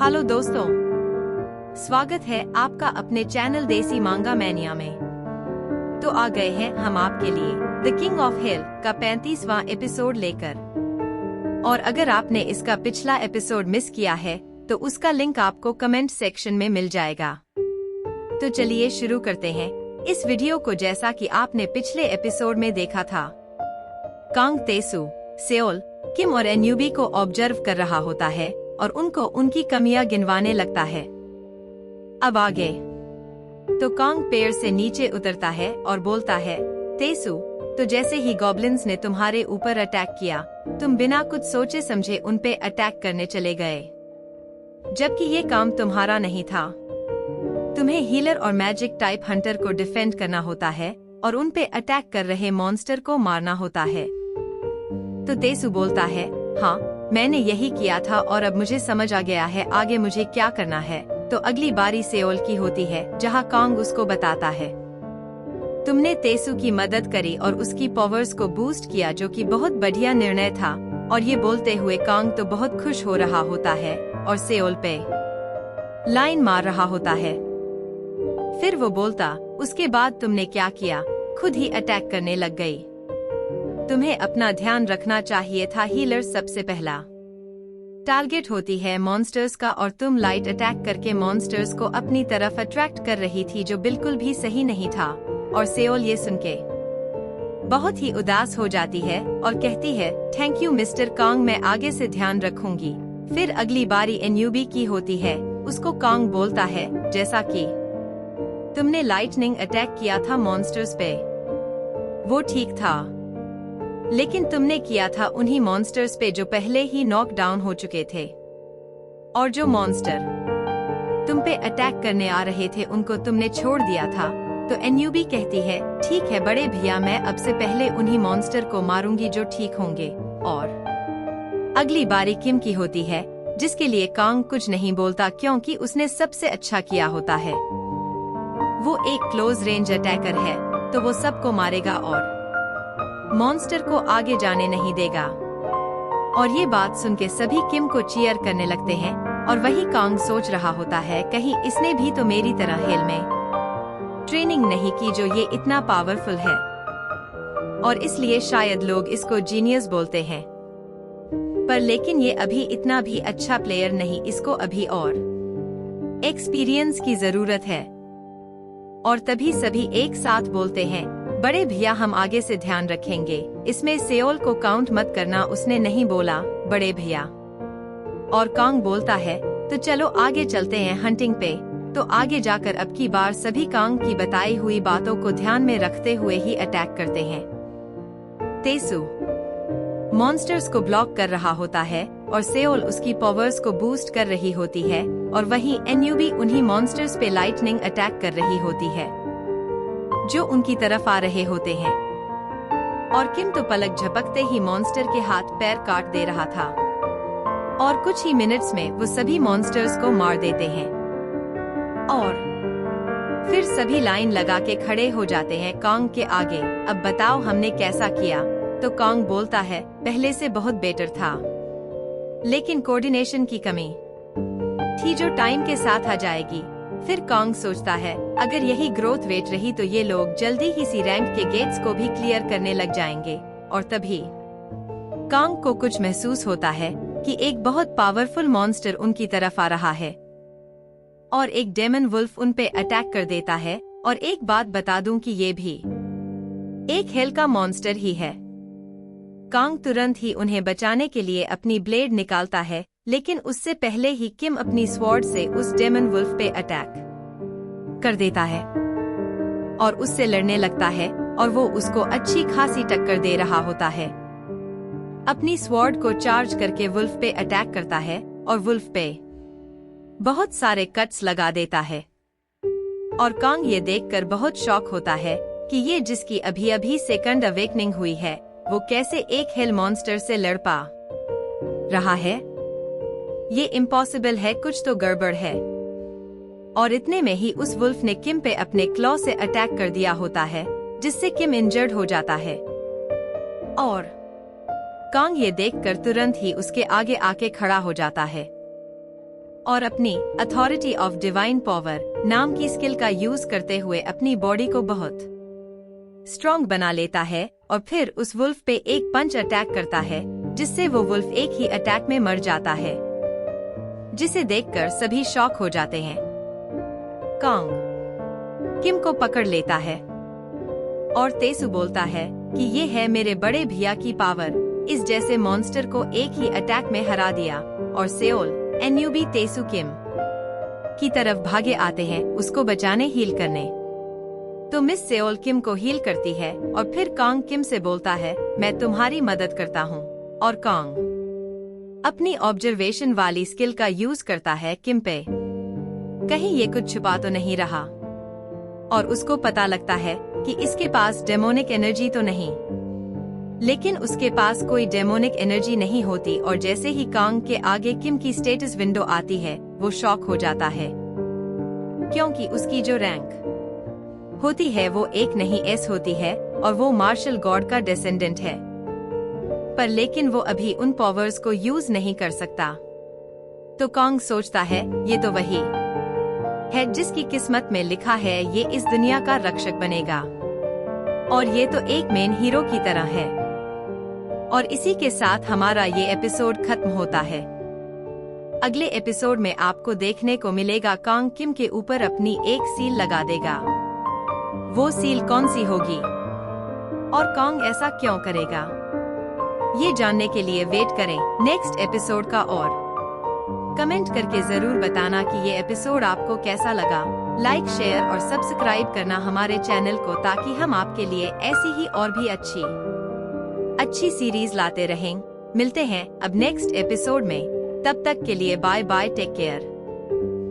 Hello दोस्तों, स्वागत है आपका अपने चैनल देसी मांगा मैनिया में। तो आ गए हैं हम आपके लिए द किंग ऑफ हिल का 35वां एपिसोड लेकर। और अगर आपने इसका पिछला एपिसोड मिस किया है तो उसका लिंक आपको कमेंट सेक्शन में मिल जाएगा। तो चलिए शुरू करते हैं इस वीडियो को। जैसा कि आपने पिछले एपिसोड में देखा था, कांग तेसु सेओल किम और एन्यूबी को ऑब्जर्व कर रहा होता है और उनको उनकी कमियां गिनवाने लगता है। अब आगे तो कांग पेड़ से नीचे उतरता है और बोलता है, तेसु, तो जैसे ही गॉब्लिन्स ने तुम्हारे ऊपर अटैक किया, तुम बिना कुछ सोचे समझे उन पे अटैक करने चले गए, जबकि ये काम तुम्हारा नहीं था। तुम्हें हीलर और मैजिक टाइप हंटर को डिफेंड करना होता है और उन पे अटैक कर रहे मॉन्स्टर को मारना होता है। तो तेसु बोलता है, हाँ, मैंने यही किया था और अब मुझे समझ आ गया है आगे मुझे क्या करना है। तो अगली बारी सेओल की होती है, जहाँ कांग उसको बताता है, तुमने तेसु की मदद करी और उसकी पावर्स को बूस्ट किया, जो कि बहुत बढ़िया निर्णय था। और ये बोलते हुए कांग तो बहुत खुश हो रहा होता है और सेओल पे लाइन मार रहा होता है। फिर वो बोलता, उसके बाद तुमने क्या किया, खुद ही अटैक करने लग गई। तुम्हें अपना ध्यान रखना चाहिए था। हीलर सबसे पहला टारगेट होती है मॉन्स्टर्स का, और तुम लाइट अटैक करके मॉन्स्टर्स को अपनी तरफ अट्रैक्ट कर रही थी, जो बिल्कुल भी सही नहीं था। और सेओल ये सुनके बहुत ही उदास हो जाती है और कहती है, थैंक यू मिस्टर कांग, मैं आगे से ध्यान रखूंगी। फिर अगली बारी एन्यूबी की होती है। उसको कांग बोलता है, जैसा कि तुमने लाइटनिंग अटैक किया था मॉन्स्टर्स पे, वो ठीक था, लेकिन तुमने किया था उन्हीं मॉन्स्टर्स पे जो पहले ही नॉक डाउन हो चुके थे। और जो मॉन्स्टर तुम पे अटैक करने आ रहे थे उनको तुमने छोड़ दिया था। तो एन्यूबी कहती है, ठीक है बड़े भैया, मैं अब से पहले उन्हीं मॉन्स्टर को मारूंगी जो ठीक होंगे। और अगली बारी किम की होती है, जिसके लिए कांग कुछ नहीं बोलता, क्योंकि उसने सबसे अच्छा किया होता है। वो एक क्लोज रेंज अटैकर है, तो वो सबको मारेगा और मॉन्स्टर को आगे जाने नहीं देगा। और ये बात सुन के सभी किम को चीयर करने लगते हैं। और वही कांग सोच रहा होता है, कहीं इसने भी तो मेरी तरह हेल में ट्रेनिंग नहीं की जो ये इतना पावरफुल है, और इसलिए शायद लोग इसको जीनियस बोलते हैं। पर लेकिन ये अभी इतना भी अच्छा प्लेयर नहीं, इसको अभी और एक्सपीरियंस की जरूरत है। और तभी सभी एक साथ बोलते हैं, बड़े भैया हम आगे से ध्यान रखेंगे। इसमें सेओल को काउंट मत करना, उसने नहीं बोला बड़े भैया। और कांग बोलता है, तो चलो आगे चलते हैं हंटिंग पे। तो आगे जाकर अब की बार सभी कांग की बताई हुई बातों को ध्यान में रखते हुए ही अटैक करते हैं। तेसु मॉन्स्टर्स को ब्लॉक कर रहा होता है और सेओल उसकी पावर्स को बूस्ट कर रही होती है, और वहीं एन्यूबी उन्हीं मॉन्स्टर्स पे लाइटनिंग अटैक कर रही होती है जो उनकी तरफ आ रहे होते हैं। और किम तो पलक झपकते ही मॉन्स्टर के हाथ पैर काट दे रहा था, और कुछ ही मिनट्स में वो सभी मॉन्स्टर्स को मार देते हैं। और फिर सभी लाइन लगा के खड़े हो जाते हैं कांग के आगे। अब बताओ हमने कैसा किया। तो कांग बोलता है, पहले से बहुत बेटर था, लेकिन कोऑर्डिनेशन की कमी थी जो टाइम के साथ आ जाएगी। फिर कांग सोचता है, अगर यही ग्रोथ रेट रही तो ये लोग जल्दी ही सी रैंक के गेट्स को भी क्लियर करने लग जाएंगे। और तभी कांग को कुछ महसूस होता है कि एक बहुत पावरफुल मॉन्स्टर उनकी तरफ आ रहा है, और एक डेमन वुल्फ उन पे अटैक कर देता है। और एक बात बता दूं कि ये भी एक हेल का मॉन्स्टर ही है। कांग तुरंत ही उन्हें बचाने के लिए अपनी ब्लेड निकालता है, लेकिन उससे पहले ही किम अपनी स्वॉर्ड से उस डेमन वुल्फ पे अटैक कर देता है और उससे लड़ने लगता है, और वो उसको अच्छी खासी टक्कर दे रहा होता है। अपनी स्वॉर्ड को चार्ज करके वुल्फ पे अटैक करता है और वुल्फ पे बहुत सारे कट्स लगा देता है। और कांग ये देखकर बहुत शॉक होता है कि ये जिसकी अभी अभी सेकंड अवेकनिंग हुई है, वो कैसे एक हेल मॉन्स्टर से लड़ पा रहा है। ये इम्पॉसिबल है, कुछ तो गड़बड़ है। और इतने में ही उस वुल्फ ने किम पे अपने क्लॉ से अटैक कर दिया होता है, जिससे किम इंजर्ड हो जाता है। और कांग ये देखकर तुरंत ही उसके आगे आके खड़ा हो जाता है। और अपनी अथॉरिटी ऑफ डिवाइन पावर नाम की स्किल का यूज करते हुए अपनी बॉडी को बहुत स्ट्रॉन्ग बना लेता है और फिर उस वुल्फ पे एक पंच अटैक करता है, जिससे वो वुल्फ एक ही अटैक में मर जाता है, जिसे देखकर सभी शॉक हो जाते हैं। कॉन्ग किम को पकड़ लेता है और तेसु बोलता है कि ये है मेरे बड़े भैया की पावर, इस जैसे मॉन्स्टर को एक ही अटैक में हरा दिया। और सेओल एनयूबी तेसु किम की तरफ भागे आते हैं उसको बचाने, हील करने। तो मिस सेओल किम को हील करती है और फिर कॉन्ग किम से बोलता है मैं तुम्हारी मदद करता हूँ। और कॉन्ग अपनी ऑब्जर्वेशन वाली स्किल का यूज करता है किम पे, कहीं ये कुछ छुपा तो नहीं रहा। और उसको पता लगता है कि इसके पास डेमोनिक एनर्जी तो नहीं, लेकिन उसके पास कोई डेमोनिक एनर्जी नहीं होती। और जैसे ही कॉन्ग के आगे किम की स्टेटस विंडो आती है वो शॉक हो जाता है, क्योंकि उसकी जो रैंक होती है वो 1 नहीं S होती है और वो मार्शल गॉड का डिसेंडेंट है। पर लेकिन वो अभी उन पावर्स को यूज नहीं कर सकता। तो कॉन्ग सोचता है ये तो वही है जिसकी किस्मत में लिखा है ये इस दुनिया का रक्षक बनेगा, और ये तो एक मेन हीरो की तरह है। और इसी के साथ हमारा ये एपिसोड खत्म होता है। अगले एपिसोड में आपको देखने को मिलेगा कॉन्ग किम के ऊपर अपनी एक सील लगा देगा। वो सील कौन सी होगी और कॉन्ग ऐसा क्यों करेगा, ये जानने के लिए वेट करें नेक्स्ट एपिसोड का। और कमेंट करके जरूर बताना कि ये एपिसोड आपको कैसा लगा। लाइक, शेयर और सब्सक्राइब करना हमारे चैनल को, ताकि हम आपके लिए ऐसी ही और भी अच्छी सीरीज लाते रहें। मिलते हैं अब नेक्स्ट एपिसोड में, तब तक के लिए बाय बाय, टेक केयर।